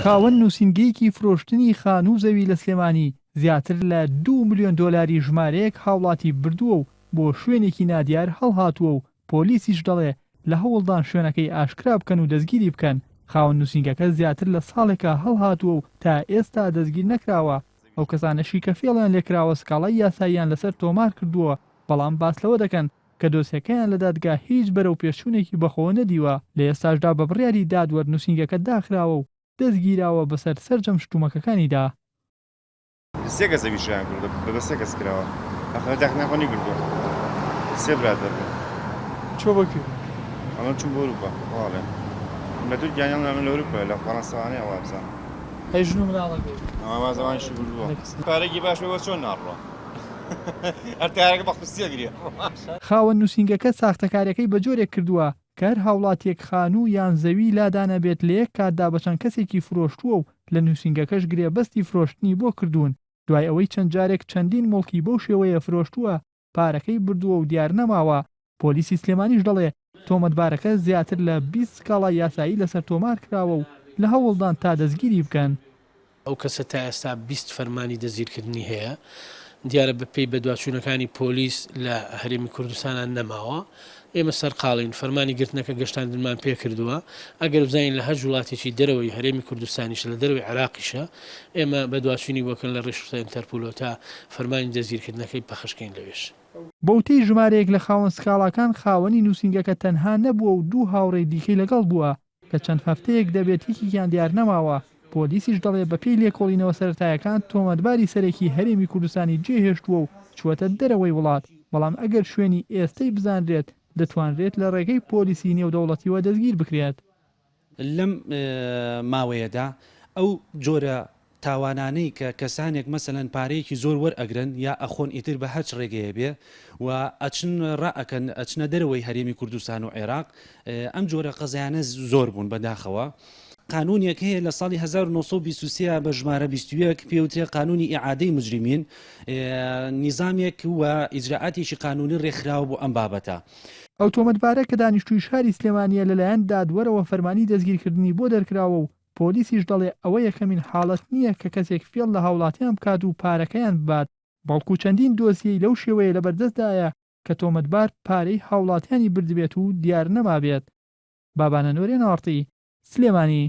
خاوەن نووسینگەیەکی فرۆشتنی خانوو زەوی لە سلێمانی زیاتر لە 2 ملیۆن دۆلاری ژمارەیەک هاوڵاتی بردووە و بۆ شوێنێکی نادیار هەڵهاتووە و پۆلیسیش دەڵێ لە هەوڵدان شوێنەکەی ئاشکرا بکەن و دەستگیری بکەن. خاوەن نووسینگەکە زیاتر لە ساڵێکە هەڵهاتووە و تا ئێستا دەستگیر نەکراوە. ئەو کەسانەشی کە فێڵیان لێکراوە سکاڵای یاساییان لەسەر تۆمار کردووە، بەڵام باس لەوە دەکەن کە دۆسیەکەیان لە دادگا هیچ بەرەو پێشچوونێکی بەخۆوە نەدیوە. لە ئێستاشدا بە بڕیاری دادوەر نووسینگەکە داخراوە و دەستگیراوە بەسەر سەرجەم شتومەکەکانیدا. سێ کەس زەویشیان کردو بە سێ کەس کراوە ئەخە داخناخۆنی کردووە سێ برادر بوو چۆ بکرد ئەمە چوون بۆ ئەوروپا واڵێ لە تورکیایان لە ئەوروپا لە فەڕەنساوانەیە ئەوە بزانم هەی ژن و مناڵەکەی ئەمە مازەوانیشی کردووە پارێکی باشەوە چۆن ناڕۆ هەرتارەکە بەخستیە گرێ. خاوەن نووسینگەکە ساختەکارەکەی بە جۆرێک کردووە کە هەر هاوڵاتیەک خانوو یان زەوی لادانە بێت لە یەک کاتدا بە چەند کەسێکی فرۆشتووە و لە نووسینگەکەش گرێبەستی فرۆشتنی بۆ کردوون. دوای ئەوەی چەند جارێک چەندین مڵکی بەو شێوەیە فرۆشتووە پارەکەی بردووە و دیار نەماوە. پۆلیسی سلێمانیش دەڵێ تۆمەتبارەکە زیاتر لە 20 سکاڵا یاسایی لەسەر تۆمار کراوە و لە هەوڵدان تا دەستگیری بکەن. ئەو کەسە تا ئێستا 20 فەرمانی دەستگیرکردنی هەیە، دیارە بەپێی بەدواتچوونەکانی پۆلیس لە هەرێمی کوردستانان نەماوە. ئێمە سەرقاڵین فەرمانی گرتنەکە گەشتاندنمان پێ کردووە. ئەگەر بزانین لە هەر وڵاتێکی دەرەوەی هەرێمی کوردستانیش لە دەرەوەی عراقیشە ئێمە بەدواتچوونی بۆکەن لە ڕێشتە ئینتەرپۆلۆ تا فەرمانی دەستگیرکردنەکەی پەخشکەین لەوێش. بەوتەی ژمارەیەک لە خاوەن سکاڵاکان خاوەنی نووسینگەکە تەنها نەبووە و دوو هاوڕێی دیکەی لەگەڵ بووە کە چەند هەفتەیەک دەبێت یەکێکیان دیار نەماوە. پۆلیسیش دەڵێ بەپێی لێکۆڵینەوە سەرەتایەکان تۆمەتباری سەرەکی هەرێمی کوردستانی جێهێشتووە و چوەتە دەرەوەی وڵات، بەڵام ئەگەر شوێنی ئێستەی بزانرێت دەتوانرێت لە ڕێگەی پۆلیسی نێودەوڵەتیوە دەستگیر بکرێت. لەم ماوەیەدا ئەو جۆرە تاوانانەی کە کەسانێک مەسەلەن پارەیەکی زۆر وەرئەگرن یا ئەخۆن ئیتر بە هەچ ڕێگەیە بێ و ئەچن ڕائەکەن ئەچنە دەرەوەی هەرێمی کوردستان و عێراق، ئەم جۆرە قەزایانە زۆر بوون بەداخەوە. قانونێک هەیە لە ساڵی 1923 بە ژمارە 21 پێوترێ قانونی ئیعادەی مجرمین، نیزامێک و ئیجراعاتێکی قانونی ڕێکخراوە بۆ ئەم بابەتە. ئەو تۆمەتبارە کە دانیشتووی شاری سلێمانیە لەلایەن دادوەرەوە فەرمانی دەستگیرکردنی بۆ دەرکراوە و پۆلیسیش دەڵێ ئەوە یەکەمین حاڵەت نییە کە کەسێک فێڵ لە هاوڵاتیان بکات و پارەکەیان ببات، بەڵکو چەندین دۆسیەی لەو شێوەیە لەبەردەستدایە کە تۆمەتبار پارەی هاوڵاتیانی بردبێت و دیار نەمابێت. بابانە نۆرێ ناوەڕتی، سلێمانی.